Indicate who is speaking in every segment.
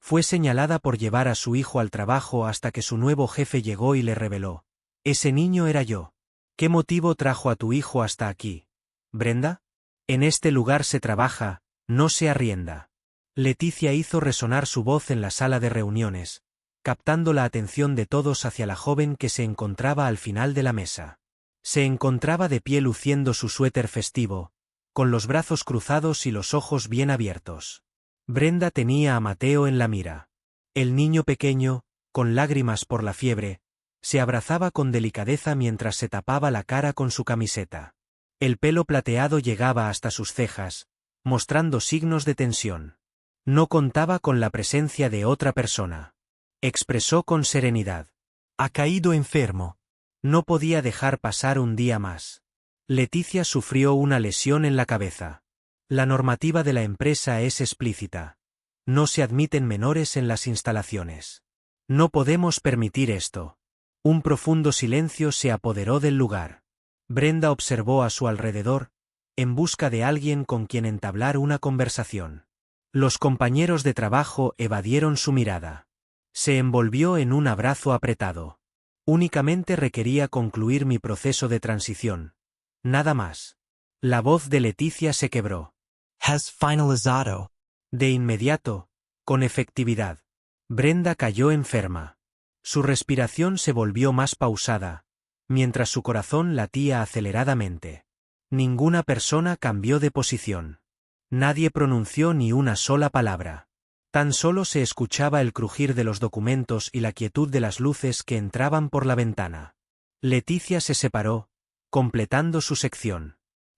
Speaker 1: Fue señalada por llevar a su hijo al trabajo hasta que su nuevo jefe llegó y le reveló: «Ese niño era yo». «¿Qué motivo trajo a tu hijo hasta aquí, Brenda? En este lugar se trabaja, no se arrienda». Leticia hizo resonar su voz en la sala de reuniones, captando la atención de todos hacia la joven que se encontraba al final de la mesa. Se encontraba de pie luciendo su suéter festivo, con los brazos cruzados y los ojos bien abiertos. Brenda tenía a Mateo en la mira. El niño pequeño, con lágrimas por la fiebre, se abrazaba con delicadeza mientras se tapaba la cara con su camiseta. El pelo plateado llegaba hasta sus cejas, mostrando signos de tensión. No contaba con la presencia de otra persona. Expresó con serenidad: «Ha caído enfermo. No podía dejar pasar un día más». Leticia sufrió una lesión en la cabeza. La normativa de la empresa es explícita. No se admiten menores en las instalaciones. No podemos permitir esto. Un profundo silencio se apoderó del lugar. Brenda observó a su alrededor, en busca de alguien con quien entablar una conversación. Los compañeros de trabajo evadieron su mirada. Se envolvió en un abrazo apretado. «Únicamente requería concluir mi proceso de transición. Nada más». La voz de Leticia se quebró.
Speaker 2: «Has finalizado».
Speaker 1: De inmediato, con efectividad. Brenda cayó enferma. Su respiración se volvió más pausada, mientras su corazón latía aceleradamente. Ninguna persona cambió de posición. Nadie pronunció ni una sola palabra. Tan solo se escuchaba el crujir de los documentos y la quietud de las luces que entraban por la ventana. Leticia se separó, completando su sección.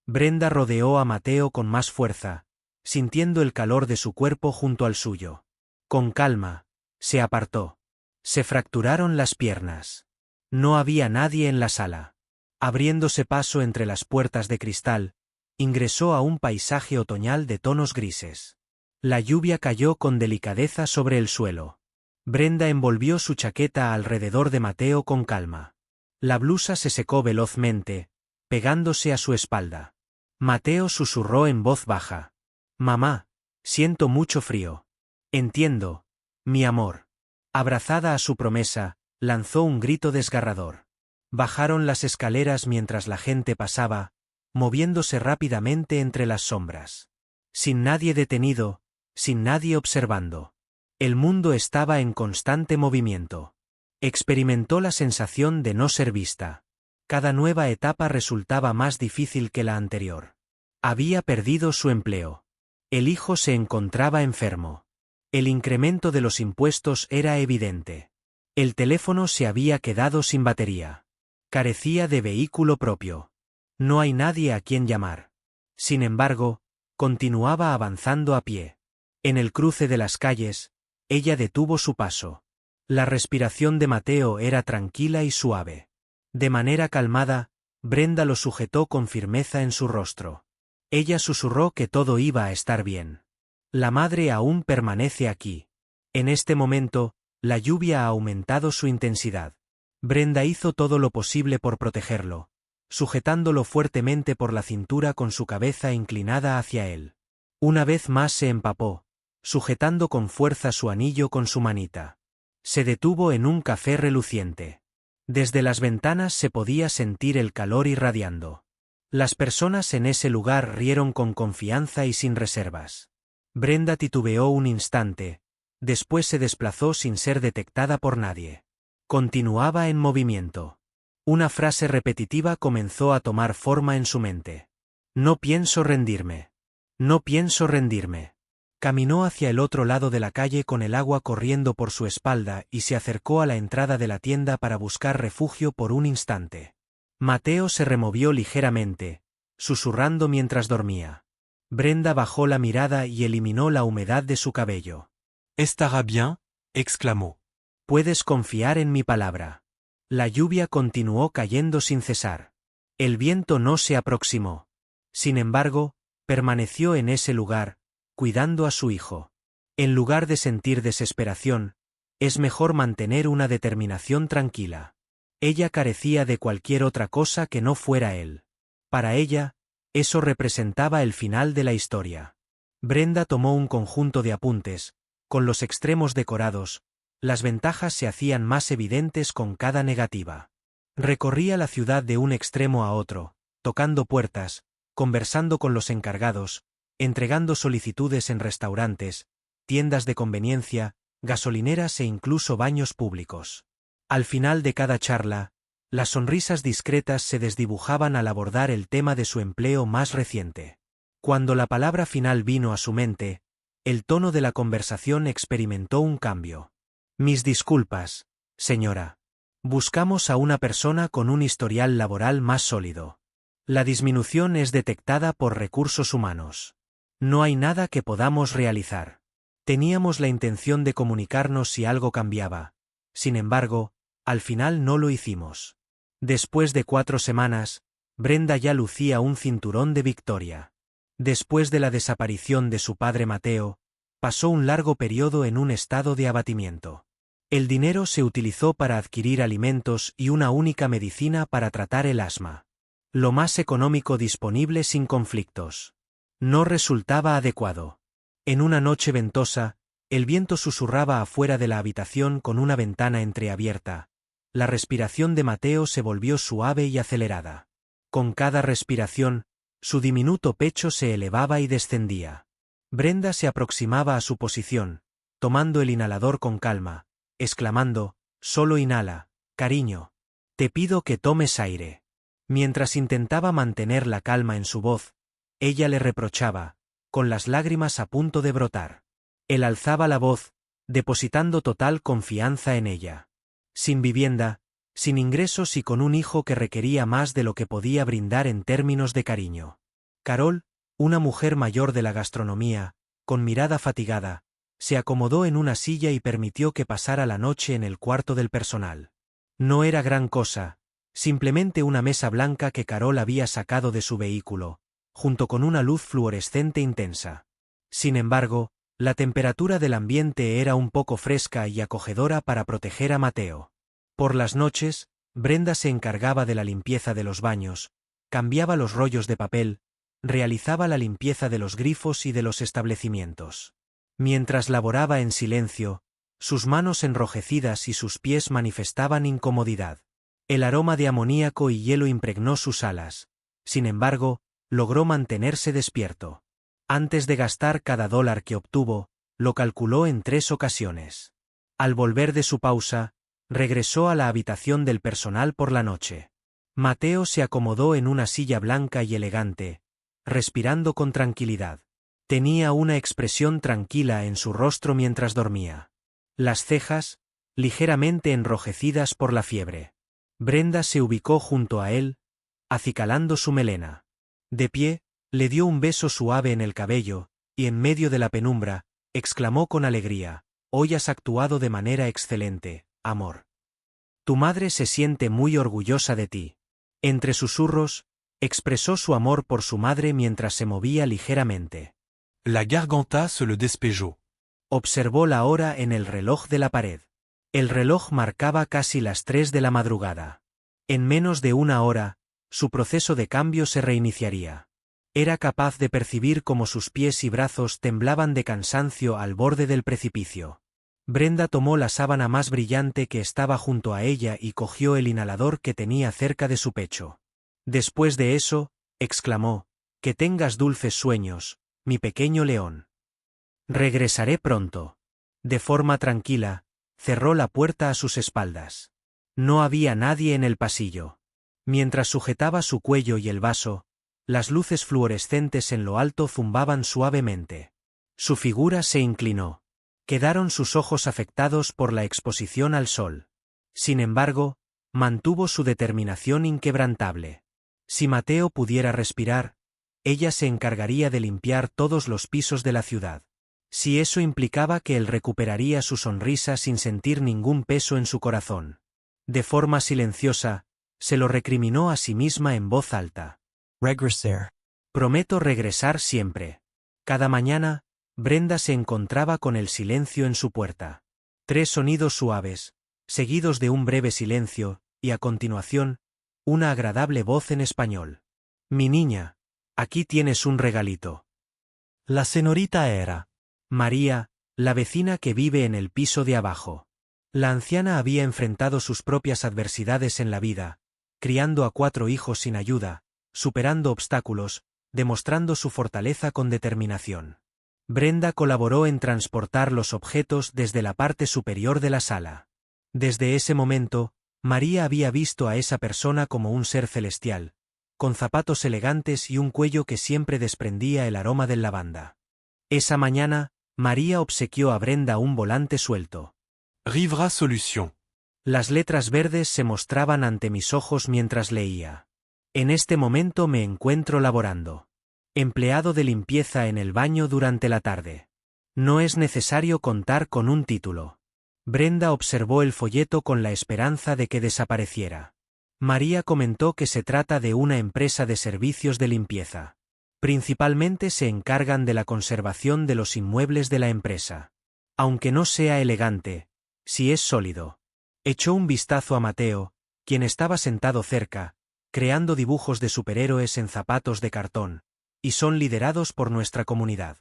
Speaker 1: Brenda rodeó a Mateo con más fuerza, sintiendo el calor de su cuerpo junto al suyo. Con calma, se apartó. Se fracturaron las piernas. No había nadie en la sala. Abriéndose paso entre las puertas de cristal, ingresó a un paisaje otoñal de tonos grises. La lluvia cayó con delicadeza sobre el suelo. Brenda envolvió su chaqueta alrededor de Mateo con calma. La blusa se secó velozmente, pegándose a su espalda. Mateo susurró en voz baja: «Mamá, siento mucho frío». «Entiendo, mi amor». Abrazada a su promesa, lanzó un grito desgarrador. Bajaron las escaleras mientras la gente pasaba, moviéndose rápidamente entre las sombras. Sin nadie detenido, sin nadie observando. El mundo estaba en constante movimiento. Experimentó la sensación de no ser vista. Cada nueva etapa resultaba más difícil que la anterior. Había perdido su empleo. El hijo se encontraba enfermo. El incremento de los impuestos era evidente. El teléfono se había quedado sin batería. Carecía de vehículo propio. No hay nadie a quien llamar. Sin embargo, continuaba avanzando a pie. En el cruce de las calles, ella detuvo su paso. La respiración de Mateo era tranquila y suave. De manera calmada, Brenda lo sujetó con firmeza en su rostro. Ella susurró que todo iba a estar bien. La madre aún permanece aquí. En este momento, la lluvia ha aumentado su intensidad. Brenda hizo todo lo posible por protegerlo, sujetándolo fuertemente por la cintura con su cabeza inclinada hacia él. Una vez más se empapó, sujetando con fuerza su anillo con su manita. Se detuvo en un café reluciente. Desde las ventanas se podía sentir el calor irradiando. Las personas en ese lugar rieron con confianza y sin reservas. Brenda titubeó un instante, después se desplazó sin ser detectada por nadie. Continuaba en movimiento. Una frase repetitiva comenzó a tomar forma en su mente. «No pienso rendirme. No pienso rendirme». Caminó hacia el otro lado de la calle con el agua corriendo por su espalda y se acercó a la entrada de la tienda para buscar refugio por un instante. Mateo se removió ligeramente, susurrando mientras dormía. Brenda bajó la mirada y eliminó la humedad de su cabello.
Speaker 2: «Estará bien», exclamó.
Speaker 1: «Puedes confiar en mi palabra». La lluvia continuó cayendo sin cesar. El viento no se aproximó. Sin embargo, permaneció en ese lugar, cuidando a su hijo. En lugar de sentir desesperación, es mejor mantener una determinación tranquila. Ella carecía de cualquier otra cosa que no fuera él. Para ella, eso representaba el final de la historia. Brenda tomó un conjunto de apuntes, Con los extremos decorados, las ventajas se hacían más evidentes con cada negativa. Recorría la ciudad de un extremo a otro, tocando puertas, conversando con los encargados, entregando solicitudes en restaurantes, tiendas de conveniencia, gasolineras e incluso baños públicos. Al final de cada charla, las sonrisas discretas se desdibujaban al abordar el tema de su empleo más reciente. Cuando la palabra final vino a su mente, el tono de la conversación experimentó un cambio. Mis disculpas, señora. Buscamos a una persona con un historial laboral más sólido. La disminución es detectada por recursos humanos. No hay nada que podamos realizar. Teníamos la intención de comunicarnos si algo cambiaba. Sin embargo, al final no lo hicimos. Después de 4 semanas, Brenda ya lucía un cinturón de victoria. Después de la desaparición de su padre Mateo, pasó un largo periodo en un estado de abatimiento. El dinero se utilizó para adquirir alimentos y una única medicina para tratar el asma. Lo más económico disponible sin conflictos. No resultaba adecuado. En una noche ventosa, el viento susurraba afuera de la habitación con una ventana entreabierta. La respiración de Mateo se volvió suave y acelerada. Con cada respiración, su diminuto pecho se elevaba y descendía. Brenda se aproximaba a su posición, tomando el inhalador con calma, exclamando, «Solo inhala, cariño. Te pido que tomes aire». Mientras intentaba mantener la calma en su voz, ella le reprochaba, con las lágrimas a punto de brotar. Él alzaba la voz, depositando total confianza en ella. Sin vivienda, sin ingresos y con un hijo que requería más de lo que podía brindar en términos de cariño. Carol, una mujer mayor de la gastronomía, con mirada fatigada, se acomodó en una silla y permitió que pasara la noche en el cuarto del personal. No era gran cosa, simplemente una mesa blanca que Carol había sacado de su vehículo, junto con una luz fluorescente intensa. Sin embargo, la temperatura del ambiente era un poco fresca y acogedora para proteger a Mateo. Por las noches, Brenda se encargaba de la limpieza de los baños, cambiaba los rollos de papel, realizaba la limpieza de los grifos y de los establecimientos. Mientras laboraba en silencio, sus manos enrojecidas y sus pies manifestaban incomodidad. El aroma de amoníaco y hielo impregnó sus alas. Sin embargo, logró mantenerse despierto. Antes de gastar cada dólar que obtuvo, lo calculó en 3 ocasiones. Al volver de su pausa, regresó a la habitación del personal por la noche. Mateo se acomodó en una silla blanca y elegante, respirando con tranquilidad. Tenía una expresión tranquila en su rostro mientras dormía. Las cejas, ligeramente enrojecidas por la fiebre. Brenda se ubicó junto a él, acicalando su melena. De pie, le dio un beso suave en el cabello, y en medio de la penumbra, exclamó con alegría, «Hoy has actuado de manera excelente, amor. Tu madre se siente muy orgullosa de ti». Entre susurros, expresó su amor por su madre mientras se movía ligeramente.
Speaker 2: La Garganta se le despejó.
Speaker 1: Observó la hora en el reloj de la pared. El reloj marcaba casi las 3 de la madrugada. En menos de 1 hora, su proceso de cambio se reiniciaría. Era capaz de percibir cómo sus pies y brazos temblaban de cansancio al borde del precipicio. Brenda tomó la sábana más brillante que estaba junto a ella y cogió el inhalador que tenía cerca de su pecho. Después de eso, exclamó, «Que tengas dulces sueños, mi pequeño león. Regresaré pronto». De forma tranquila, cerró la puerta a sus espaldas. No había nadie en el pasillo. Mientras sujetaba su cuello y el vaso, las luces fluorescentes en lo alto zumbaban suavemente. Su figura se inclinó. Quedaron sus ojos afectados por la exposición al sol. Sin embargo, mantuvo su determinación inquebrantable. Si Mateo pudiera respirar, ella se encargaría de limpiar todos los pisos de la ciudad. Si eso implicaba que él recuperaría su sonrisa sin sentir ningún peso en su corazón. De forma silenciosa, se lo recriminó a sí misma en voz alta.
Speaker 2: Regresar.
Speaker 1: Prometo regresar siempre. Cada mañana, Brenda se encontraba con el silencio en su puerta. 3 sonidos suaves, seguidos de un breve silencio, y a continuación, una agradable voz en español. «Mi niña, aquí tienes un regalito». La señorita era María, la vecina que vive en el piso de abajo. La anciana había enfrentado sus propias adversidades en la vida, criando a 4 hijos sin ayuda, superando obstáculos, demostrando su fortaleza con determinación. Brenda colaboró en transportar los objetos desde la parte superior de la sala. Desde ese momento, María había visto a esa persona como un ser celestial, con zapatos elegantes y un cuello que siempre desprendía el aroma del lavanda. Esa mañana, María obsequió a Brenda un volante suelto.
Speaker 2: Rivera Solutions.
Speaker 1: Las letras verdes se mostraban ante mis ojos mientras leía. En este momento me encuentro laborando. Empleado de limpieza en el baño durante la tarde. No es necesario contar con un título. Brenda observó el folleto con la esperanza de que desapareciera. María comentó que se trata de una empresa de servicios de limpieza. Principalmente se encargan de la conservación de los inmuebles de la empresa. Aunque no sea elegante, sí es sólido. Echó un vistazo a Mateo, quien estaba sentado cerca, creando dibujos de superhéroes en zapatos de cartón, y son liderados por nuestra comunidad.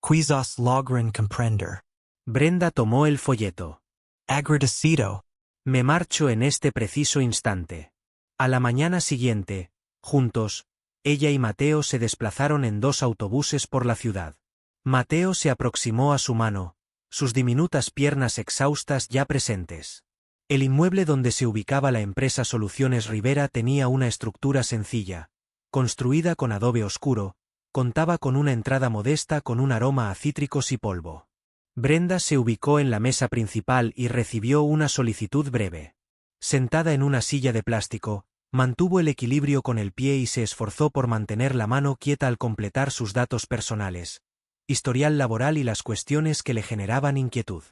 Speaker 2: Quizás logran comprender.
Speaker 1: Brenda tomó el folleto.
Speaker 2: Agradecido.
Speaker 1: Me marcho en este preciso instante. A la mañana siguiente, juntos, ella y Mateo se desplazaron en 2 autobuses por la ciudad. Mateo se aproximó a su mano, sus diminutas piernas exhaustas ya presentes. El inmueble donde se ubicaba la empresa Soluciones Rivera tenía una estructura sencilla, construida con adobe oscuro, contaba con una entrada modesta con un aroma a cítricos y polvo. Brenda se ubicó en la mesa principal y recibió una solicitud breve. Sentada en una silla de plástico, mantuvo el equilibrio con el pie y se esforzó por mantener la mano quieta al completar sus datos personales, historial laboral y las cuestiones que le generaban inquietud.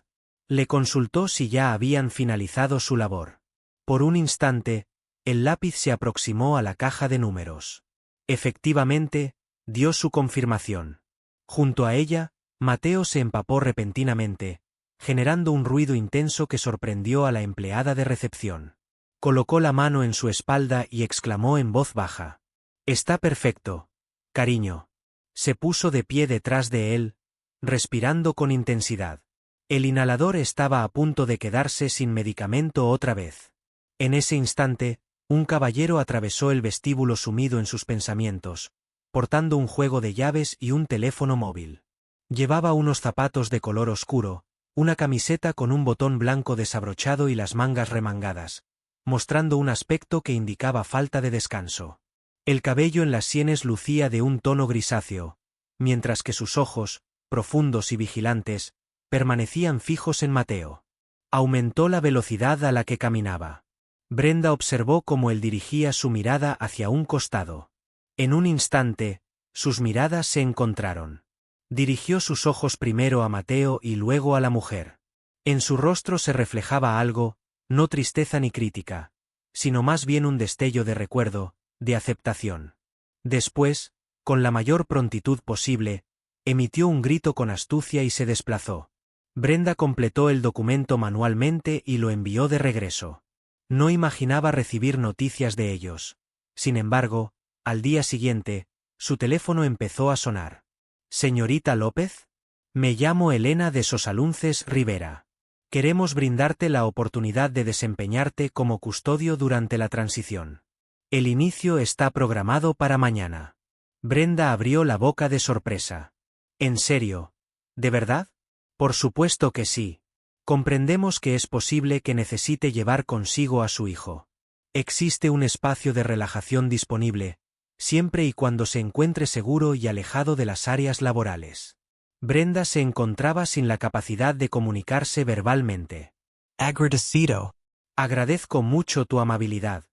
Speaker 1: Le consultó si ya habían finalizado su labor. Por un instante, el lápiz se aproximó a la caja de números. Efectivamente, dio su confirmación. Junto a ella, Mateo se empapó repentinamente, generando un ruido intenso que sorprendió a la empleada de recepción. Colocó la mano en su espalda y exclamó en voz baja. «Está perfecto, cariño». Se puso de pie detrás de él, respirando con intensidad. El inhalador estaba a punto de quedarse sin medicamento otra vez. En ese instante, un caballero atravesó el vestíbulo sumido en sus pensamientos, portando un juego de llaves y un teléfono móvil. Llevaba unos zapatos de color oscuro, una camiseta con un botón blanco desabrochado y las mangas remangadas, mostrando un aspecto que indicaba falta de descanso. El cabello en las sienes lucía de un tono grisáceo, mientras que sus ojos, profundos y vigilantes, permanecían fijos en Mateo. Aumentó la velocidad a la que caminaba. Brenda observó cómo él dirigía su mirada hacia un costado. En un instante, sus miradas se encontraron. Dirigió sus ojos primero a Mateo y luego a la mujer. En su rostro se reflejaba algo, no tristeza ni crítica, sino más bien un destello de recuerdo, de aceptación. Después, con la mayor prontitud posible, emitió un grito con astucia y se desplazó. Brenda completó el documento manualmente y lo envió de regreso. No imaginaba recibir noticias de ellos. Sin embargo, al día siguiente, su teléfono empezó a sonar. «Señorita López? Me llamo Elena de Sosalunces Rivera. Queremos brindarte la oportunidad de desempeñarte como custodio durante la transición. El inicio está programado para mañana». Brenda abrió la boca de sorpresa. «¿En serio? ¿De verdad?» «Por supuesto que sí. Comprendemos que es posible que necesite llevar consigo a su hijo. Existe un espacio de relajación disponible, siempre y cuando se encuentre seguro y alejado de las áreas laborales». Brenda se encontraba sin la capacidad de comunicarse verbalmente.
Speaker 2: Agradecido.
Speaker 1: «Agradezco mucho tu amabilidad».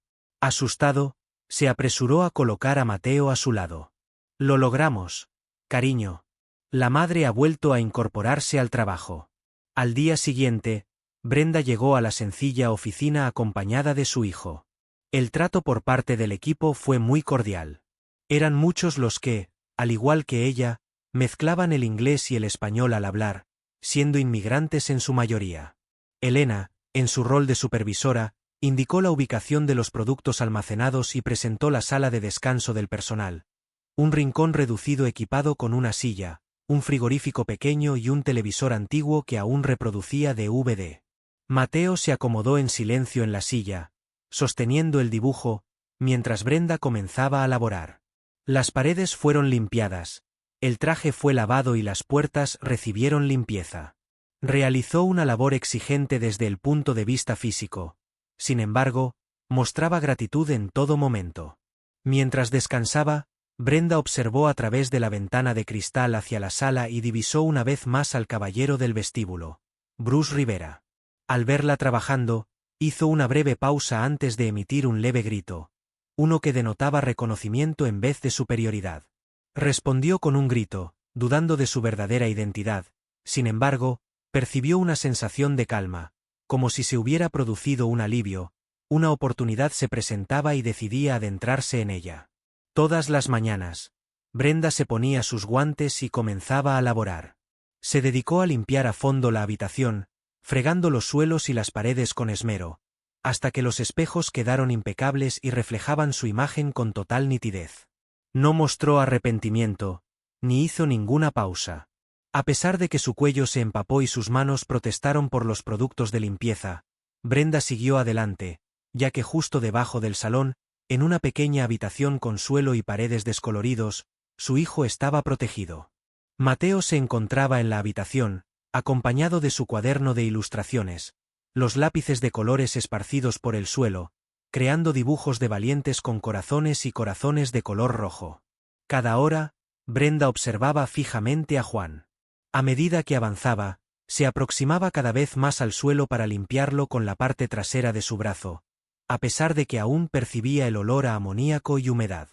Speaker 1: Asustado, se apresuró a colocar a Mateo a su lado. «Lo logramos, cariño». La madre ha vuelto a incorporarse al trabajo. Al día siguiente, Brenda llegó a la sencilla oficina acompañada de su hijo. El trato por parte del equipo fue muy cordial. Eran muchos los que, al igual que ella, mezclaban el inglés y el español al hablar, siendo inmigrantes en su mayoría. Elena, en su rol de supervisora, indicó la ubicación de los productos almacenados y presentó la sala de descanso del personal. Un rincón reducido equipado con una silla, un frigorífico pequeño y un televisor antiguo que aún reproducía DVD. Mateo se acomodó en silencio en la silla, sosteniendo el dibujo, mientras Brenda comenzaba a laborar. Las paredes fueron limpiadas, el traje fue lavado y las puertas recibieron limpieza. Realizó una labor exigente desde el punto de vista físico. Sin embargo, mostraba gratitud en todo momento. Mientras descansaba, Brenda observó a través de la ventana de cristal hacia la sala y divisó una vez más al caballero del vestíbulo, Bruce Rivera. Al verla trabajando, hizo una breve pausa antes de emitir un leve grito, uno que denotaba reconocimiento en vez de superioridad. Respondió con un grito, dudando de su verdadera identidad. Sin embargo, percibió una sensación de calma, como si se hubiera producido un alivio, una oportunidad se presentaba y decidía adentrarse en ella. Todas las mañanas, Brenda se ponía sus guantes y comenzaba a laborar. Se dedicó a limpiar a fondo la habitación, fregando los suelos y las paredes con esmero, hasta que los espejos quedaron impecables y reflejaban su imagen con total nitidez. No mostró arrepentimiento, ni hizo ninguna pausa. A pesar de que su cuello se empapó y sus manos protestaron por los productos de limpieza, Brenda siguió adelante, ya que justo debajo del salón, en una pequeña habitación con suelo y paredes descoloridos, su hijo estaba protegido. Mateo se encontraba en la habitación, acompañado de su cuaderno de ilustraciones, los lápices de colores esparcidos por el suelo, creando dibujos de valientes con corazones y corazones de color rojo. Cada hora, Brenda observaba fijamente a Juan. A medida que avanzaba, se aproximaba cada vez más al suelo para limpiarlo con la parte trasera de su brazo, a pesar de que aún percibía el olor a amoníaco y humedad.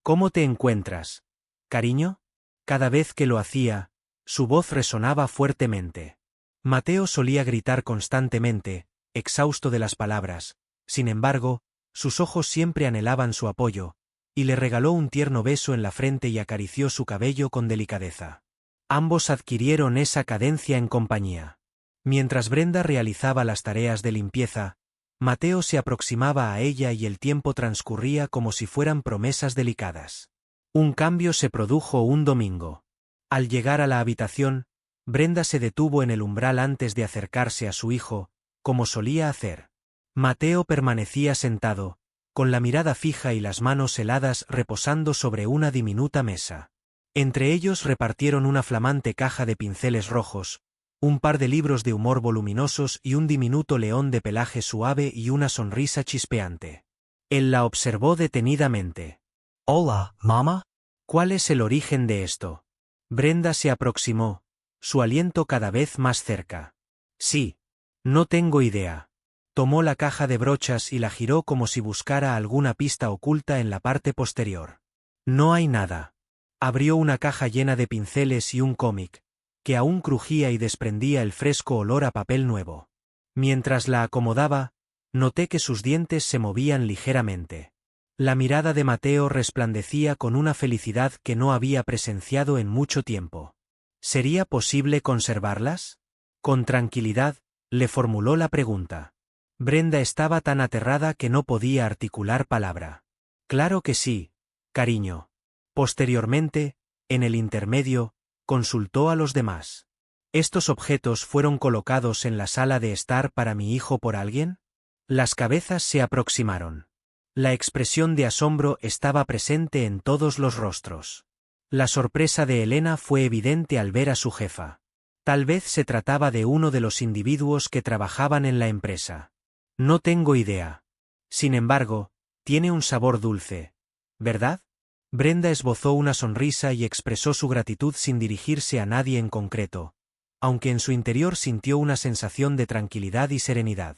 Speaker 1: ¿Cómo te encuentras, cariño? Cada vez que lo hacía, su voz resonaba fuertemente. Mateo solía gritar constantemente, exhausto de las palabras. Sin embargo, sus ojos siempre anhelaban su apoyo, y le regaló un tierno beso en la frente y acarició su cabello con delicadeza. Ambos adquirieron esa cadencia en compañía. Mientras Brenda realizaba las tareas de limpieza, Mateo se aproximaba a ella y el tiempo transcurría como si fueran promesas delicadas. Un cambio se produjo un domingo. Al llegar a la habitación, Brenda se detuvo en el umbral antes de acercarse a su hijo, como solía hacer. Mateo permanecía sentado, con la mirada fija y las manos heladas reposando sobre una diminuta mesa. Entre ellos repartieron una flamante caja de pinceles rojos, un par de libros de humor voluminosos y un diminuto león de pelaje suave y una sonrisa chispeante. Él la observó detenidamente.
Speaker 2: Hola, mamá.
Speaker 1: ¿Cuál es el origen de esto? Brenda se aproximó, su aliento cada vez más cerca. Sí. No tengo idea. Tomó la caja de brochas y la giró como si buscara alguna pista oculta en la parte posterior. No hay nada. Abrió una caja llena de pinceles y un cómic, que aún crujía y desprendía el fresco olor a papel nuevo. Mientras la acomodaba, noté que sus dientes se movían ligeramente. La mirada de Mateo resplandecía con una felicidad que no había presenciado en mucho tiempo. ¿Sería posible conservarlas? Con tranquilidad, le formuló la pregunta. Brenda estaba tan aterrada que no podía articular palabra. Claro que sí, cariño. Posteriormente, en el intermedio, consultó a los demás. ¿Estos objetos fueron colocados en la sala de estar para mi hijo por alguien? Las cabezas se aproximaron. La expresión de asombro estaba presente en todos los rostros. La sorpresa de Elena fue evidente al ver a su jefa. Tal vez se trataba de uno de los individuos que trabajaban en la empresa. No tengo idea. Sin embargo, tiene un sabor dulce, ¿verdad? Brenda esbozó una sonrisa y expresó su gratitud sin dirigirse a nadie en concreto, aunque en su interior sintió una sensación de tranquilidad y serenidad.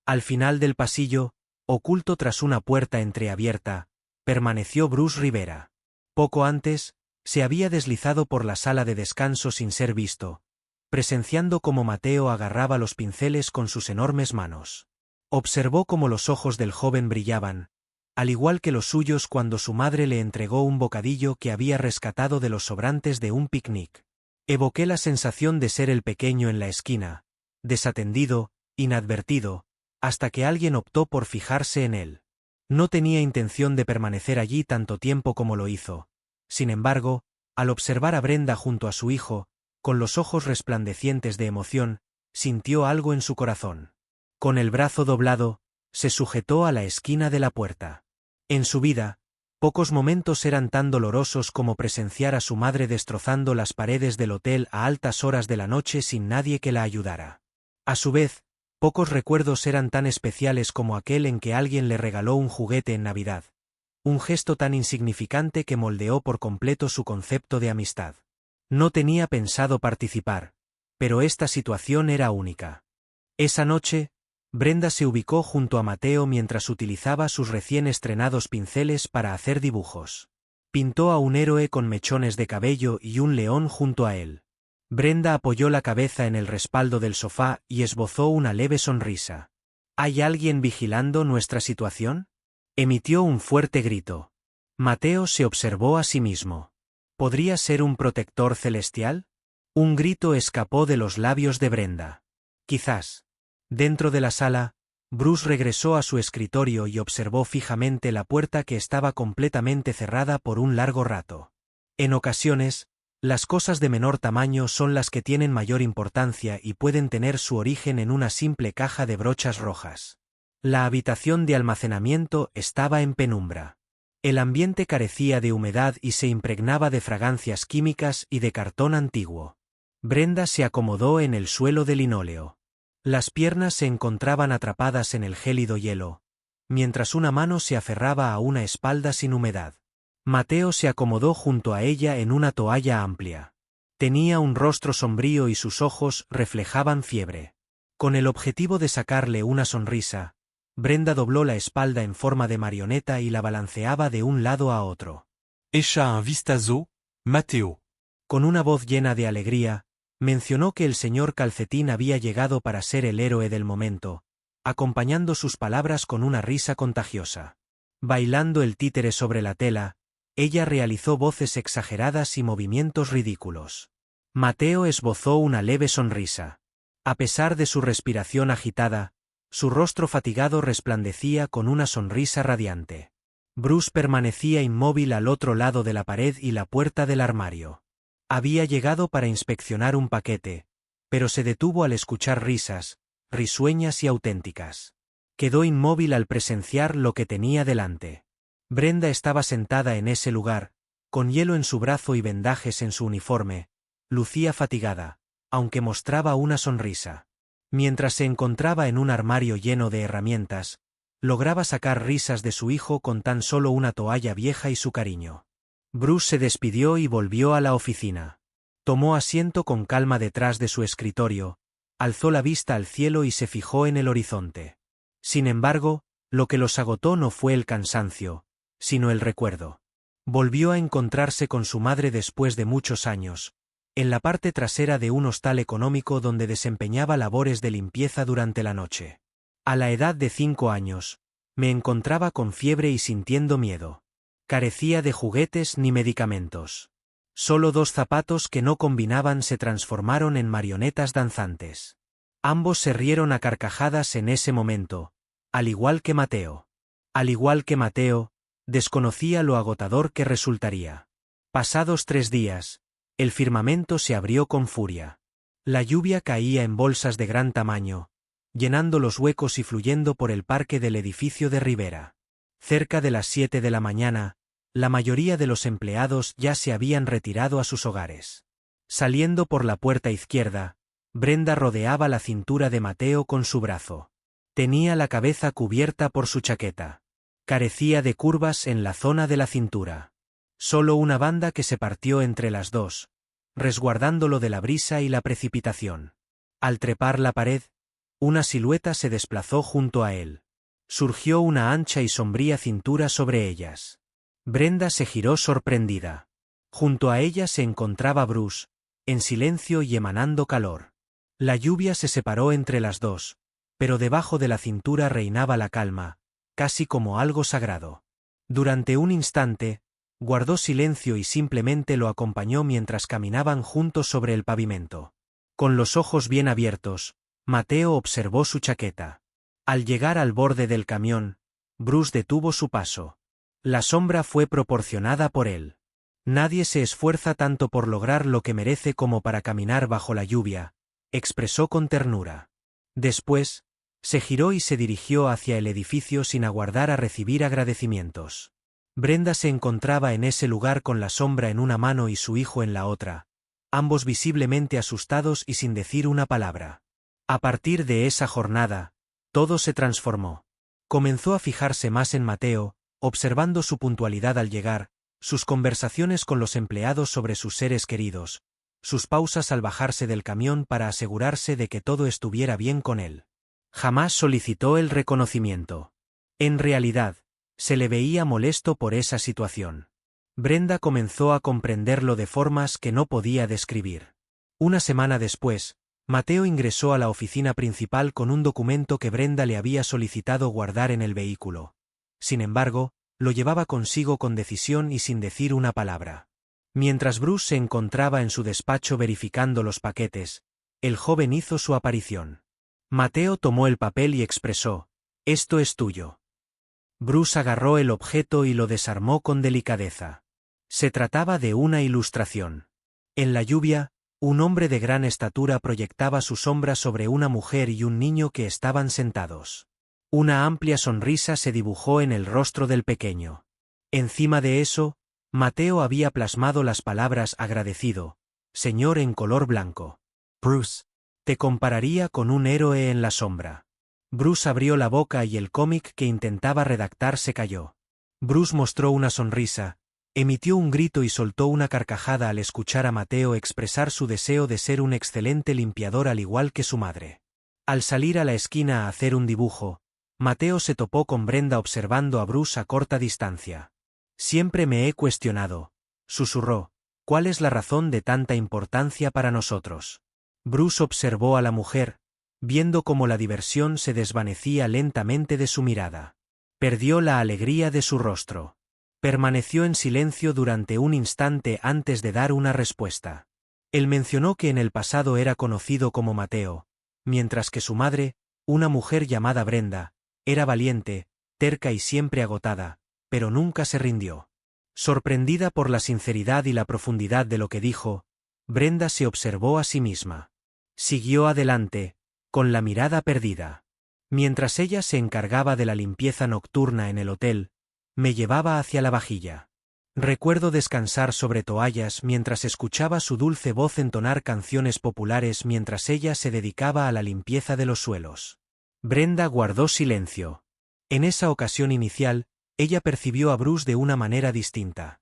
Speaker 1: Al final del pasillo, oculto tras una puerta entreabierta, permaneció Bruce Rivera. Poco antes, se había deslizado por la sala de descanso sin ser visto, presenciando cómo Mateo agarraba los pinceles con sus enormes manos. Observó cómo los ojos del joven brillaban, al igual que los suyos cuando su madre le entregó un bocadillo que había rescatado de los sobrantes de un picnic. Evoqué la sensación de ser el pequeño en la esquina, desatendido, inadvertido, hasta que alguien optó por fijarse en él. No tenía intención de permanecer allí tanto tiempo como lo hizo. Sin embargo, Al observar a Brenda junto a su hijo, con los ojos resplandecientes de emoción, sintió algo en su corazón. Con el brazo doblado, se sujetó a la esquina de la puerta. En su vida, pocos momentos eran tan dolorosos como presenciar a su madre destrozando las paredes del hotel a altas horas de la noche sin nadie que la ayudara. A su vez, pocos recuerdos eran tan especiales como aquel en que alguien le regaló un juguete en Navidad. Un gesto tan insignificante que moldeó por completo su concepto de amistad. No tenía pensado participar, pero esta situación era única. Esa noche, Brenda se ubicó junto a Mateo mientras utilizaba sus recién estrenados pinceles para hacer dibujos. Pintó a un héroe con mechones de cabello y un león junto a él. Brenda apoyó la cabeza en el respaldo del sofá y esbozó una leve sonrisa. ¿Hay alguien vigilando nuestra situación? Emitió un fuerte grito. Mateo se observó a sí mismo. ¿Podría ser un protector celestial? Un grito escapó de los labios de Brenda. Quizás. Dentro de la sala, Bruce regresó a su escritorio y observó fijamente la puerta que estaba completamente cerrada por un largo rato. En ocasiones, las cosas de menor tamaño son las que tienen mayor importancia y pueden tener su origen en una simple caja de brochas rojas. La habitación de almacenamiento estaba en penumbra. El ambiente carecía de humedad y se impregnaba de fragancias químicas y de cartón antiguo. Brenda se acomodó en el suelo de linóleo. Las piernas se encontraban atrapadas en el gélido hielo, mientras una mano se aferraba a una espalda sin humedad. Mateo se acomodó junto a ella en una toalla amplia. Tenía un rostro sombrío y sus ojos reflejaban fiebre. Con el objetivo de sacarle una sonrisa, Brenda dobló la espalda en forma de marioneta y la balanceaba de un lado a otro.
Speaker 2: Echa un vistazo, Mateo.
Speaker 1: Con una voz llena de alegría, mencionó que el señor Calcetín había llegado para ser el héroe del momento, acompañando sus palabras con una risa contagiosa. Bailando el títere sobre la tela, ella realizó voces exageradas y movimientos ridículos. Mateo esbozó una leve sonrisa. A pesar de su respiración agitada, su rostro fatigado resplandecía con una sonrisa radiante. Bruce permanecía inmóvil al otro lado de la pared y la puerta del armario. Había llegado para inspeccionar un paquete, pero se detuvo al escuchar risas, risueñas y auténticas. Quedó inmóvil al presenciar lo que tenía delante. Brenda estaba sentada en ese lugar, con hielo en su brazo y vendajes en su uniforme. Lucía fatigada, aunque mostraba una sonrisa. Mientras se encontraba en un armario lleno de herramientas, lograba sacar risas de su hijo con tan solo una toalla vieja y su cariño. Bruce se despidió y volvió a la oficina. Tomó asiento con calma detrás de su escritorio, alzó la vista al cielo y se fijó en el horizonte. Sin embargo, lo que los agotó no fue el cansancio, sino el recuerdo. Volvió a encontrarse con su madre después de muchos años, en la parte trasera de un hostal económico donde desempeñaba labores de limpieza durante la noche. A la edad de 5 años, me encontraba con fiebre y sintiendo miedo. Carecía de juguetes ni medicamentos. Solo 2 zapatos que no combinaban se transformaron en marionetas danzantes. Ambos se rieron a carcajadas en ese momento, al igual que Mateo. Al igual que Mateo, desconocía lo agotador que resultaría. Pasados 3 días, el firmamento se abrió con furia. La lluvia caía en bolsas de gran tamaño, llenando los huecos y fluyendo por el parque del edificio de Rivera. Cerca de las 7 de la mañana, la mayoría de los empleados ya se habían retirado a sus hogares. Saliendo por la puerta izquierda, Brenda rodeaba la cintura de Mateo con su brazo. Tenía la cabeza cubierta por su chaqueta. Carecía de curvas en la zona de la cintura. Solo una banda que se partió entre las dos, resguardándolo de la brisa y la precipitación. Al trepar la pared, una silueta se desplazó junto a él. Surgió una ancha y sombría cintura sobre ellas. Brenda se giró sorprendida. Junto a ella se encontraba Bruce, en silencio y emanando calor. La lluvia se separó entre las dos, pero debajo de la cintura reinaba la calma, casi como algo sagrado. Durante un instante, guardó silencio y simplemente lo acompañó mientras caminaban juntos sobre el pavimento. Con los ojos bien abiertos, Mateo observó su chaqueta. Al llegar al borde del camión, Bruce detuvo su paso. La sombra fue proporcionada por él. Nadie se esfuerza tanto por lograr lo que merece como para caminar bajo la lluvia, expresó con ternura. Después, se giró y se dirigió hacia el edificio sin aguardar a recibir agradecimientos. Brenda se encontraba en ese lugar con la sombra en una mano y su hijo en la otra, ambos visiblemente asustados y sin decir una palabra. A partir de esa jornada, todo se transformó. Comenzó a fijarse más en Mateo, observando su puntualidad al llegar, sus conversaciones con los empleados sobre sus seres queridos, sus pausas al bajarse del camión para asegurarse de que todo estuviera bien con él. Jamás solicitó el reconocimiento. En realidad, se le veía molesto por esa situación. Brenda comenzó a comprenderlo de formas que no podía describir. Una semana después, Mateo ingresó a la oficina principal con un documento que Brenda le había solicitado guardar en el vehículo. Sin embargo, lo llevaba consigo con decisión y sin decir una palabra. Mientras Bruce se encontraba en su despacho verificando los paquetes, el joven hizo su aparición. Mateo tomó el papel y expresó: «Esto es tuyo». Bruce agarró el objeto y lo desarmó con delicadeza. Se trataba de una ilustración. En la lluvia, un hombre de gran estatura proyectaba su sombra sobre una mujer y un niño que estaban sentados. Una amplia sonrisa se dibujó en el rostro del pequeño. Encima de eso, Mateo había plasmado las palabras agradecido, señor en color blanco. Bruce, te compararía con un héroe en la sombra. Bruce abrió la boca y el cómic que intentaba redactar se cayó. Bruce mostró una sonrisa, emitió un grito y soltó una carcajada al escuchar a Mateo expresar su deseo de ser un excelente limpiador al igual que su madre. Al salir a la esquina a hacer un dibujo, Mateo se topó con Brenda observando a Bruce a corta distancia. Siempre me he cuestionado, susurró, ¿cuál es la razón de tanta importancia para nosotros? Bruce observó a la mujer, viendo cómo la diversión se desvanecía lentamente de su mirada. Perdió la alegría de su rostro. Permaneció en silencio durante un instante antes de dar una respuesta. Él mencionó que en el pasado era conocido como Mateo, mientras que su madre, una mujer llamada Brenda, era valiente, terca y siempre agotada, pero nunca se rindió. Sorprendida por la sinceridad y la profundidad de lo que dijo, Brenda se observó a sí misma. Siguió adelante, con la mirada perdida. Mientras ella se encargaba de la limpieza nocturna en el hotel, me llevaba hacia la vajilla. Recuerdo descansar sobre toallas mientras escuchaba su dulce voz entonar canciones populares mientras ella se dedicaba a la limpieza de los suelos. Brenda guardó silencio. En esa ocasión inicial, ella percibió a Bruce de una manera distinta.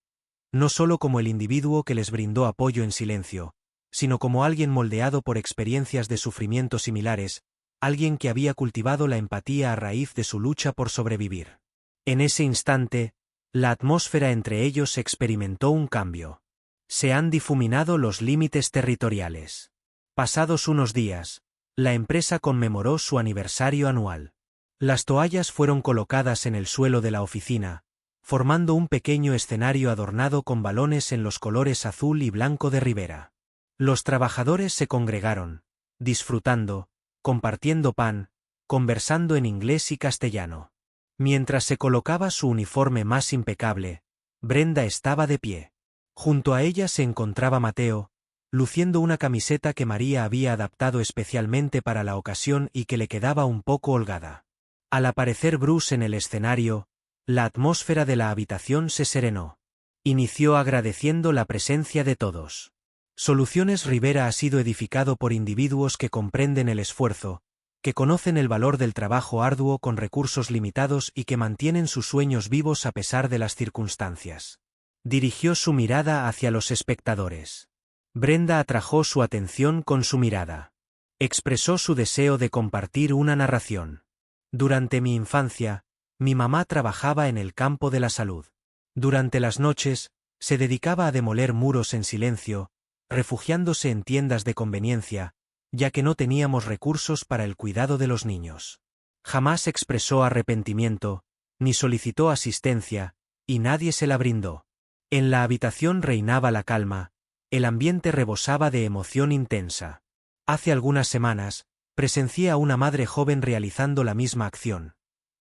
Speaker 1: No solo como el individuo que les brindó apoyo en silencio, sino como alguien moldeado por experiencias de sufrimiento similares, alguien que había cultivado la empatía a raíz de su lucha por sobrevivir. En ese instante, la atmósfera entre ellos experimentó un cambio. Se han difuminado los límites territoriales. Pasados unos días, la empresa conmemoró su aniversario anual. Las toallas fueron colocadas en el suelo de la oficina, formando un pequeño escenario adornado con balones en los colores azul y blanco de Rivera. Los trabajadores se congregaron, disfrutando, compartiendo pan, conversando en inglés y castellano. Mientras se colocaba su uniforme más impecable, Brenda estaba de pie. Junto a ella se encontraba Mateo, luciendo una camiseta que María había adaptado especialmente para la ocasión y que le quedaba un poco holgada. Al aparecer Bruce en el escenario, la atmósfera de la habitación se serenó. Inició agradeciendo la presencia de todos. Soluciones Rivera ha sido edificado por individuos que comprenden el esfuerzo, que conocen el valor del trabajo arduo con recursos limitados y que mantienen sus sueños vivos a pesar de las circunstancias. Dirigió su mirada hacia los espectadores. Brenda atrajo su atención con su mirada. Expresó su deseo de compartir una narración. Durante mi infancia, mi mamá trabajaba en el campo de la salud. Durante las noches, se dedicaba a demoler muros en silencio, refugiándose en tiendas de conveniencia, ya que no teníamos recursos para el cuidado de los niños. Jamás expresó arrepentimiento, ni solicitó asistencia, y nadie se la brindó. En la habitación reinaba la calma, el ambiente rebosaba de emoción intensa. Hace algunas semanas, presencié a una madre joven realizando la misma acción.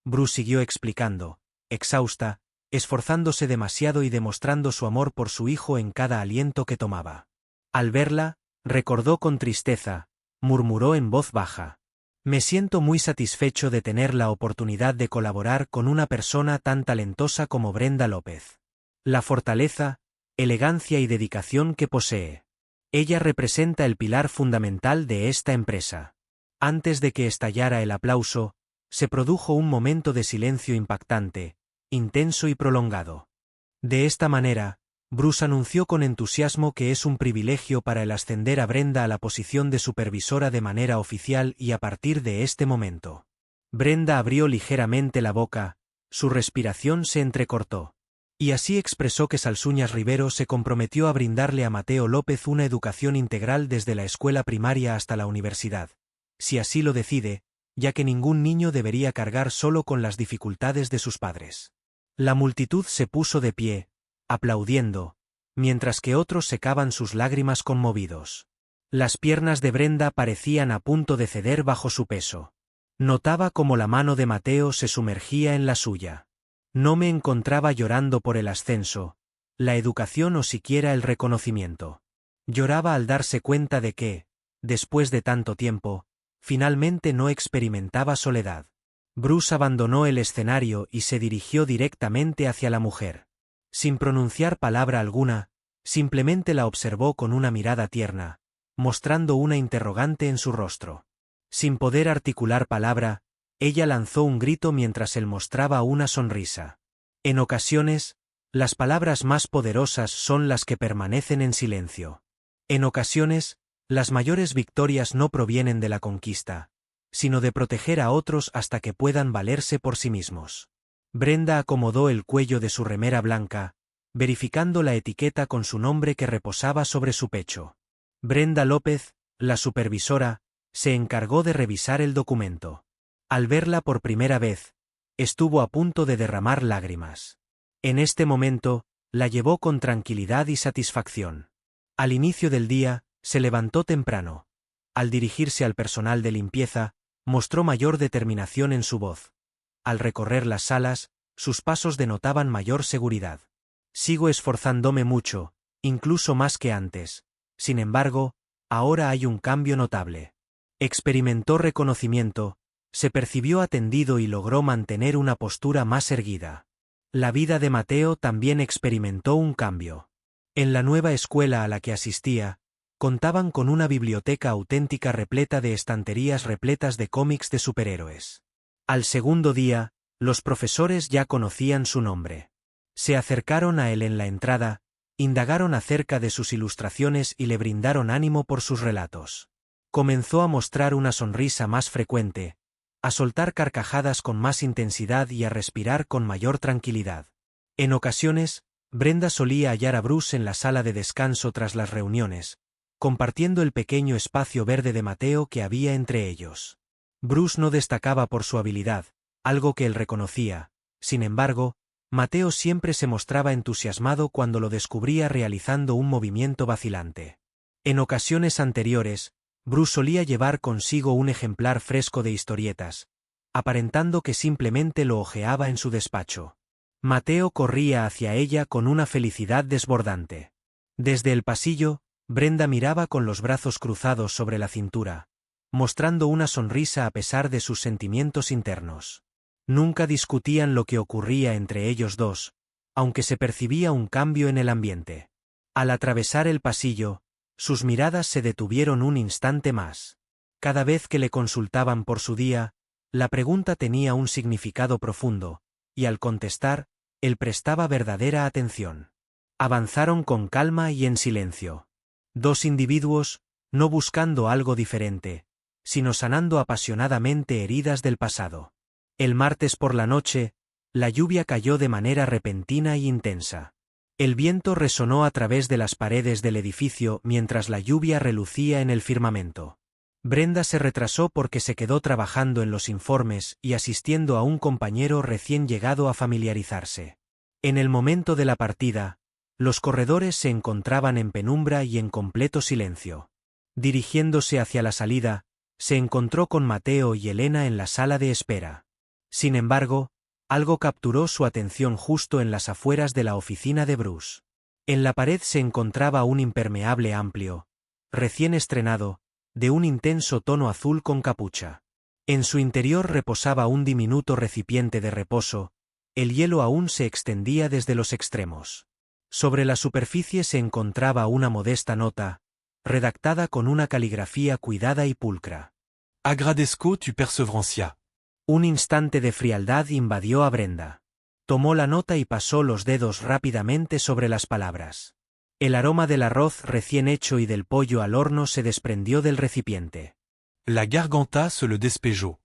Speaker 1: Bruce siguió explicando, exhausta, esforzándose demasiado y demostrando su amor por su hijo en cada aliento que tomaba. Al verla, recordó con tristeza, murmuró en voz baja. Me siento muy satisfecho de tener la oportunidad de colaborar con una persona tan talentosa como Brenda López. La fortaleza, elegancia y dedicación que posee. Ella representa el pilar fundamental de esta empresa. Antes de que estallara el aplauso, se produjo un momento de silencio impactante, intenso y prolongado. De esta manera, Bruce anunció con entusiasmo que es un privilegio para él ascender a Brenda a la posición de supervisora de manera oficial y a partir de este momento. Brenda abrió ligeramente la boca, su respiración se entrecortó. Y así expresó que Salsuñas Rivero se comprometió a brindarle a Mateo López una educación integral desde la escuela primaria hasta la universidad, si así lo decide, ya que ningún niño debería cargar solo con las dificultades de sus padres. La multitud se puso de pie, aplaudiendo, mientras que otros secaban sus lágrimas conmovidos. Las piernas de Brenda parecían a punto de ceder bajo su peso. Notaba cómo la mano de Mateo se sumergía en la suya. No me encontraba llorando por el ascenso, la educación o siquiera el reconocimiento. Lloraba al darse cuenta de que, después de tanto tiempo, finalmente no experimentaba soledad. Bruce abandonó el escenario y se dirigió directamente hacia la mujer. Sin pronunciar palabra alguna, simplemente la observó con una mirada tierna, mostrando una interrogante en su rostro. Sin poder articular palabra, ella lanzó un grito mientras él mostraba una sonrisa. En ocasiones, las palabras más poderosas son las que permanecen en silencio. En ocasiones, las mayores victorias no provienen de la conquista, sino de proteger a otros hasta que puedan valerse por sí mismos. Brenda acomodó el cuello de su remera blanca, verificando la etiqueta con su nombre que reposaba sobre su pecho. Brenda López, la supervisora, se encargó de revisar el documento. Al verla por primera vez, estuvo a punto de derramar lágrimas. En este momento, la llevó con tranquilidad y satisfacción. Al inicio del día, se levantó temprano. Al dirigirse al personal de limpieza, mostró mayor determinación en su voz. Al recorrer las salas, sus pasos denotaban mayor seguridad. Sigo esforzándome mucho, incluso más que antes. Sin embargo, ahora hay un cambio notable. Experimentó reconocimiento, se percibió atendido y logró mantener una postura más erguida. La vida de Mateo también experimentó un cambio. En la nueva escuela a la que asistía, contaban con una biblioteca auténtica repleta de estanterías repletas de cómics de superhéroes. Al segundo día, los profesores ya conocían su nombre. Se acercaron a él en la entrada, indagaron acerca de sus ilustraciones y le brindaron ánimo por sus relatos. Comenzó a mostrar una sonrisa más frecuente, a soltar carcajadas con más intensidad y a respirar con mayor tranquilidad. En ocasiones, Brenda solía hallar a Bruce en la sala de descanso tras las reuniones, compartiendo el pequeño espacio verde de Mateo que había entre ellos. Bruce no destacaba por su habilidad, algo que él reconocía. Sin embargo, Mateo siempre se mostraba entusiasmado cuando lo descubría realizando un movimiento vacilante. En ocasiones anteriores, Bruce solía llevar consigo un ejemplar fresco de historietas, aparentando que simplemente lo hojeaba en su despacho. Mateo corría hacia ella con una felicidad desbordante. Desde el pasillo, Brenda miraba con los brazos cruzados sobre la cintura, mostrando una sonrisa a pesar de sus sentimientos internos. Nunca discutían lo que ocurría entre ellos dos, aunque se percibía un cambio en el ambiente. Al atravesar el pasillo, sus miradas se detuvieron un instante más. Cada vez que le consultaban por su día, la pregunta tenía un significado profundo, y al contestar, él prestaba verdadera atención. Avanzaron con calma y en silencio. Dos individuos, no buscando algo diferente, sino sanando apasionadamente heridas del pasado. El martes por la noche, la lluvia cayó de manera repentina y intensa. El viento resonó a través de las paredes del edificio mientras la lluvia relucía en el firmamento. Brenda se retrasó porque se quedó trabajando en los informes y asistiendo a un compañero recién llegado a familiarizarse. En el momento de la partida, los corredores se encontraban en penumbra y en completo silencio. Dirigiéndose hacia la salida, se encontró con Mateo y Elena en la sala de espera. Sin embargo, Algo capturó su atención justo en las afueras de la oficina de Bruce. En la pared se encontraba un impermeable amplio, recién estrenado, de un intenso tono azul con capucha. En su interior reposaba un diminuto recipiente de reposo, el hielo aún se extendía desde los extremos. Sobre la superficie se encontraba una modesta nota, redactada con una caligrafía cuidada y pulcra.
Speaker 2: Agradezco tu perseverancia.
Speaker 1: Un instante de frialdad invadió a Brenda. Tomó la nota y pasó los dedos rápidamente sobre las palabras. El aroma del arroz recién hecho y del pollo al horno se desprendió del recipiente.
Speaker 2: La garganta se le despejó.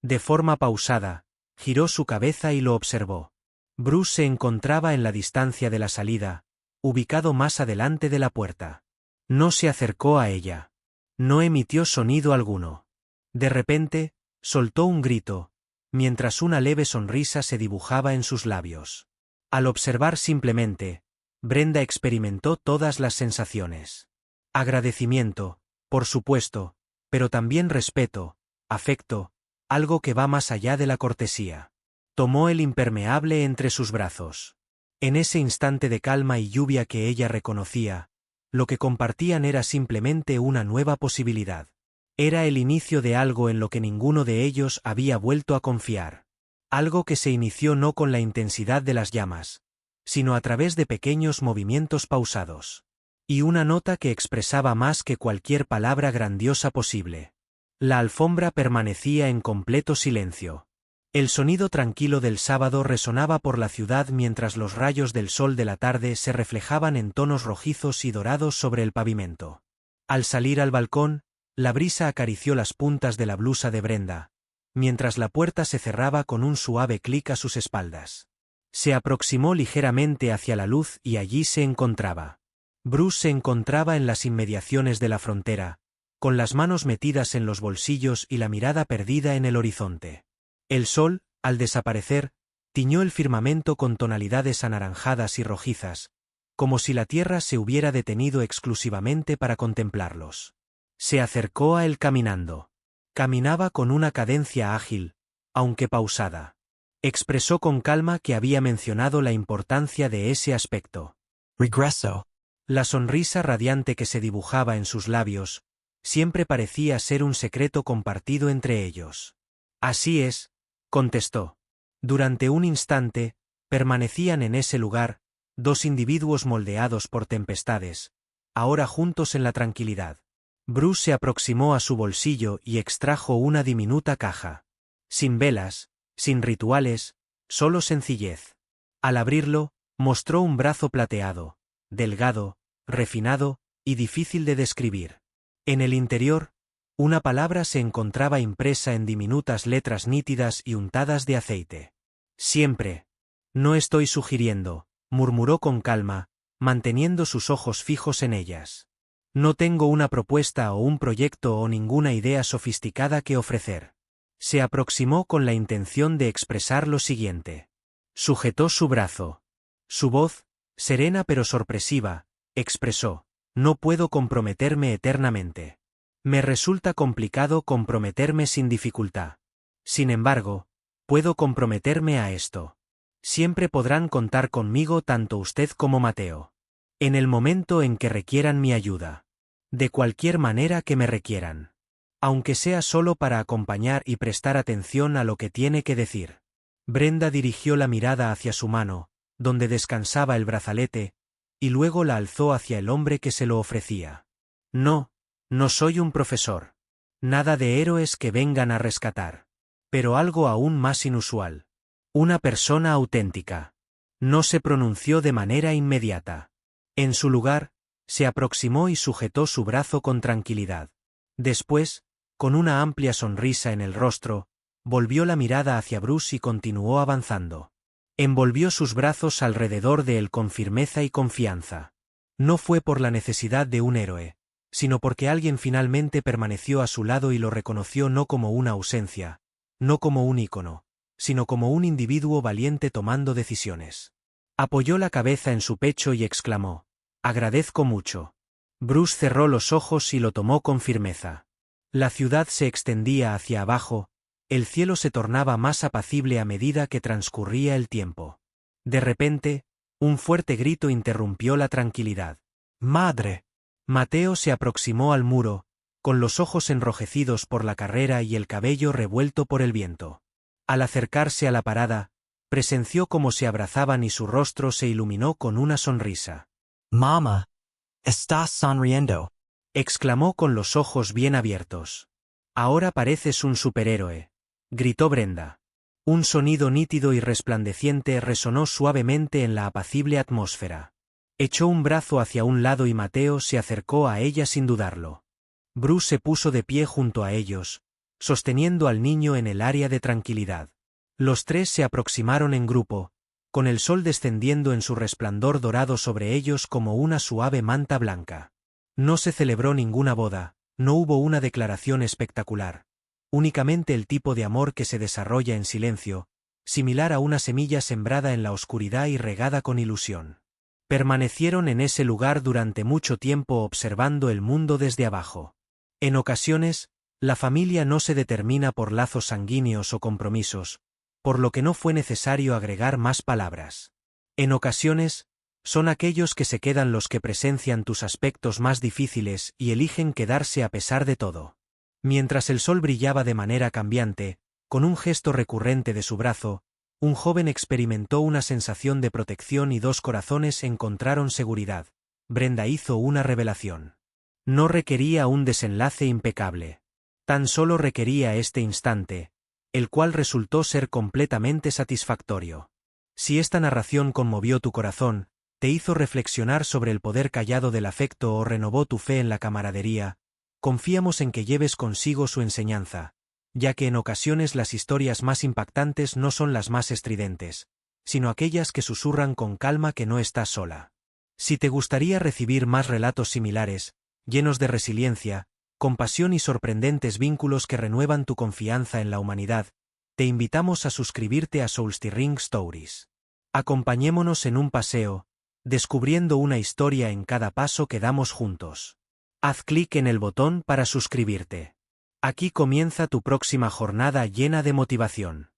Speaker 1: De forma pausada, giró su cabeza y lo observó. Bruce se encontraba en la distancia de la salida, ubicado más adelante de la puerta. No se acercó a ella. No emitió sonido alguno. De repente, soltó un grito, mientras una leve sonrisa se dibujaba en sus labios. Al observar simplemente, Brenda experimentó todas las sensaciones. Agradecimiento, por supuesto, pero también respeto, afecto, algo que va más allá de la cortesía. Tomó el impermeable entre sus brazos. En ese instante de calma y lluvia que ella reconocía, lo que compartían era simplemente una nueva posibilidad. Era el inicio de algo en lo que ninguno de ellos había vuelto a confiar. Algo que se inició no con la intensidad de las llamas, sino a través de pequeños movimientos pausados. Y una nota que expresaba más que cualquier palabra grandiosa posible. La alfombra permanecía en completo silencio. El sonido tranquilo del sábado resonaba por la ciudad mientras los rayos del sol de la tarde se reflejaban en tonos rojizos y dorados sobre el pavimento. Al salir al balcón, la brisa acarició las puntas de la blusa de Brenda, mientras la puerta se cerraba con un suave clic a sus espaldas. Se aproximó ligeramente hacia la luz y allí se encontraba. Bruce se encontraba en las inmediaciones de la frontera, con las manos metidas en los bolsillos y la mirada perdida en el horizonte. El sol, al desaparecer, tiñó el firmamento con tonalidades anaranjadas y rojizas, como si la tierra se hubiera detenido exclusivamente para contemplarlos. Se acercó a él caminando. Caminaba con una cadencia ágil, aunque pausada. Expresó con calma que había mencionado la importancia de ese aspecto.
Speaker 3: Regreso.
Speaker 1: La sonrisa radiante que se dibujaba en sus labios, siempre parecía ser un secreto compartido entre ellos. Así es, contestó. Durante un instante, permanecían en ese lugar, dos individuos moldeados por tempestades, ahora juntos en la tranquilidad. Bruce se aproximó a su bolsillo y extrajo una diminuta caja. Sin velas, sin rituales, solo sencillez. Al abrirlo, mostró un brazo plateado, delgado, refinado y difícil de describir. En el interior, una palabra se encontraba impresa en diminutas letras nítidas y untadas de aceite. Siempre. No estoy sugiriendo, murmuró con calma, manteniendo sus ojos fijos en ellas. No tengo una propuesta o un proyecto o ninguna idea sofisticada que ofrecer. Se aproximó con la intención de expresar lo siguiente. Sujetó su brazo. Su voz, serena pero sorpresiva, expresó: no puedo comprometerme eternamente. Me resulta complicado comprometerme sin dificultad. Sin embargo, puedo comprometerme a esto. Siempre podrán contar conmigo tanto usted como Mateo. En el momento en que requieran mi ayuda. De cualquier manera que me requieran. Aunque sea solo para acompañar y prestar atención a lo que tiene que decir. Brenda dirigió la mirada hacia su mano, donde descansaba el brazalete, y luego la alzó hacia el hombre que se lo ofrecía. No, no soy un profesor. Nada de héroes que vengan a rescatar. Pero algo aún más inusual. Una persona auténtica. No se pronunció de manera inmediata. En su lugar, se aproximó y sujetó su brazo con tranquilidad. Después, con una amplia sonrisa en el rostro, volvió la mirada hacia Bruce y continuó avanzando. Envolvió sus brazos alrededor de él con firmeza y confianza. No fue por la necesidad de un héroe, sino porque alguien finalmente permaneció a su lado y lo reconoció no como una ausencia, no como un ícono, sino como un individuo valiente tomando decisiones. Apoyó la cabeza en su pecho y exclamó: agradezco mucho. Bruce cerró los ojos y lo tomó con firmeza. La ciudad se extendía hacia abajo, El cielo se tornaba más apacible a medida que transcurría el tiempo. De repente, un fuerte grito interrumpió la tranquilidad. ¡Madre! Mateo se aproximó al muro, con los ojos enrojecidos por la carrera y el cabello revuelto por el viento. Al acercarse a la parada, presenció cómo se abrazaban y su rostro se iluminó con una sonrisa.
Speaker 3: Mamá, estás sonriendo.
Speaker 1: Exclamó con los ojos bien abiertos. Ahora pareces un superhéroe, gritó Brenda. Un sonido nítido y resplandeciente resonó suavemente en la apacible atmósfera. Echó un brazo hacia un lado y Mateo se acercó a ella sin dudarlo. Bruce se puso de pie junto a ellos, sosteniendo al niño en el área de tranquilidad. Los tres se aproximaron en grupo, con el sol descendiendo en su resplandor dorado sobre ellos como una suave manta blanca. No se celebró ninguna boda, no hubo una declaración espectacular. Únicamente el tipo de amor que se desarrolla en silencio, similar a una semilla sembrada en la oscuridad y regada con ilusión. Permanecieron en ese lugar durante mucho tiempo observando el mundo desde abajo. En ocasiones, la familia no se determina por lazos sanguíneos o compromisos, por lo que no fue necesario agregar más palabras. En ocasiones, son aquellos que se quedan los que presencian tus aspectos más difíciles y eligen quedarse a pesar de todo. Mientras el sol brillaba de manera cambiante, con un gesto recurrente de su brazo, un joven experimentó una sensación de protección y dos corazones encontraron seguridad. Brenda hizo una revelación. No requería un desenlace impecable. Tan solo requería este instante, el cual resultó ser completamente satisfactorio. Si esta narración conmovió tu corazón, te hizo reflexionar sobre el poder callado del afecto o renovó tu fe en la camaradería, confiamos en que lleves consigo su enseñanza, ya que en ocasiones las historias más impactantes no son las más estridentes, sino aquellas que susurran con calma que no estás sola. Si te gustaría recibir más relatos similares, llenos de resiliencia, compasión y sorprendentes vínculos que renuevan tu confianza en la humanidad, te invitamos a suscribirte a Soulstirring Stories. Acompañémonos en un paseo, descubriendo una historia en cada paso que damos juntos. Haz clic en el botón para suscribirte. Aquí comienza tu próxima jornada llena de motivación.